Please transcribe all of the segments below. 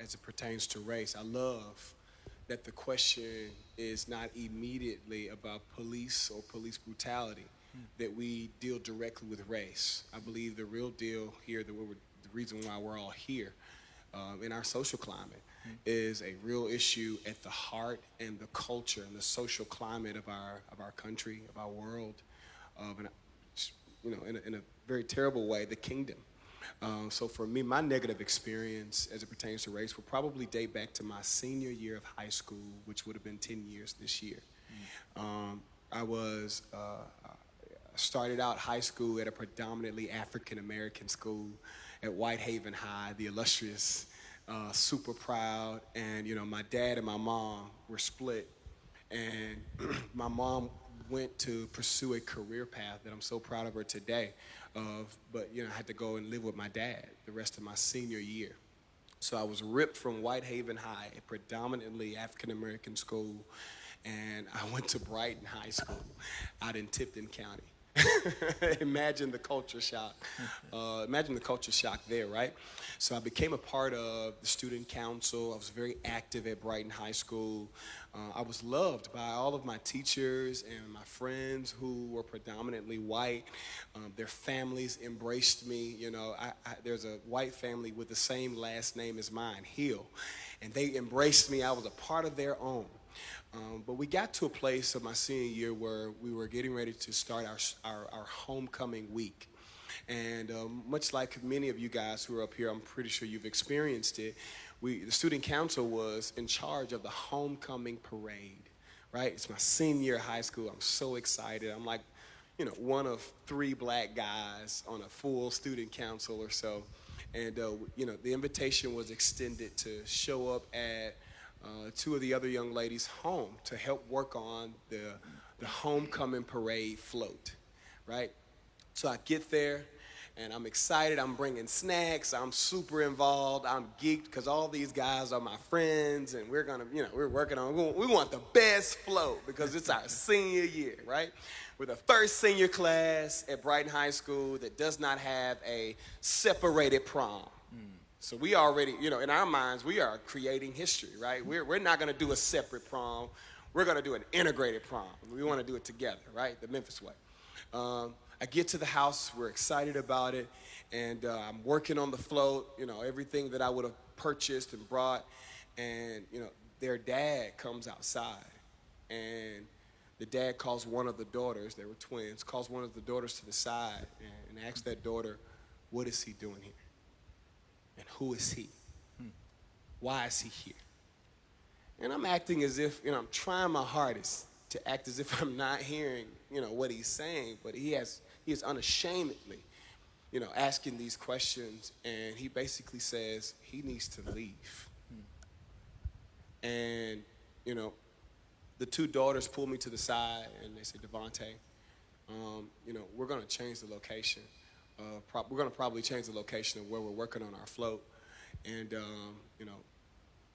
as it pertains to race. I love that the question is not immediately about police or police brutality, that we deal directly with race. I believe the real deal here, the reason why we're all here in our social climate, is a real issue at the heart and the culture and the social climate of our country, of our world, and in a very terrible way, the kingdom. So for me, my negative experience as it pertains to race will probably date back to my senior year of high school, which would have been 10 years this year. I was started out high school at a predominantly African American school at Whitehaven High, the illustrious, super proud, and my dad and my mom were split, and my mom went to pursue a career path that I'm so proud of her today but I had to go and live with my dad the rest of my senior year. So I was ripped from Whitehaven High, a predominantly African American school, and I went to Brighton High School out in Tipton County. Imagine the culture shock. Imagine the culture shock there, right? So I became a part of the student council. I was very active at Brighton High School. I was loved by all of my teachers and my friends who were predominantly white. Their families embraced me. There's a white family with the same last name as mine, Hill, and they embraced me. I was a part of their own. But we got to a place of my senior year where we were getting ready to start our homecoming week. And much like many of you guys who are up here, I'm pretty sure you've experienced it, the student council was in charge of the homecoming parade, right? It's my senior year of high school. I'm so excited. I'm like, one of 3 black guys on a full student council or so. And, the invitation was extended to show up at 2 of the other young ladies' home to help work on the homecoming parade float, right? So I get there, and I'm excited. I'm bringing snacks. I'm super involved. I'm geeked because all these guys are my friends, and we're working on. We want the best float because it's our senior year, right? We're the first senior class at Brighton High School that does not have a separated prom. So we already, in our minds, we are creating history, right? We're not going to do a separate prom. We're going to do an integrated prom. We want to do it together, right? The Memphis way. I get to the house. We're excited about it. And I'm working on the float, everything that I would have purchased and brought. And, their dad comes outside. And the dad calls one of the daughters, they were twins, calls one of the daughters to the side and asks that daughter, what is he doing here? And who is he? Why is he here? And I'm acting as if, I'm trying my hardest to act as if I'm not hearing, what he's saying. But he is unashamedly, asking these questions. And he basically says he needs to leave. And, the 2 daughters pull me to the side and they say, Devante, we're going to change the location. We're going to probably change the location of where we're working on our float. And,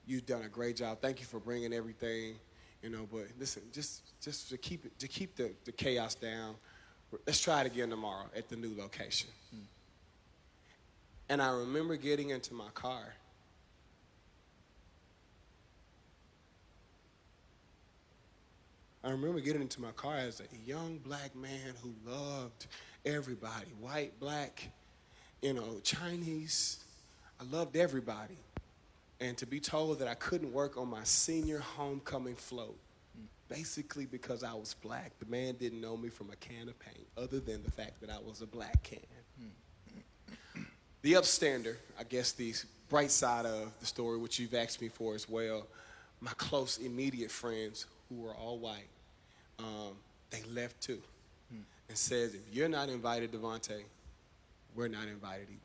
you've done a great job. Thank you for bringing everything, but listen, just to keep the chaos down, let's try it again tomorrow at the new location. And I remember getting into my car. I remember getting into my car as a young black man who loved everybody, white, black, Chinese. I loved everybody. And to be told that I couldn't work on my senior homecoming float, basically because I was black. The man didn't know me from a can of paint, other than the fact that I was a black can. The upstander, I guess the bright side of the story, which you've asked me for as well, my close, immediate friends who were all white, they left too and says, if you're not invited, Devante, we're not invited either.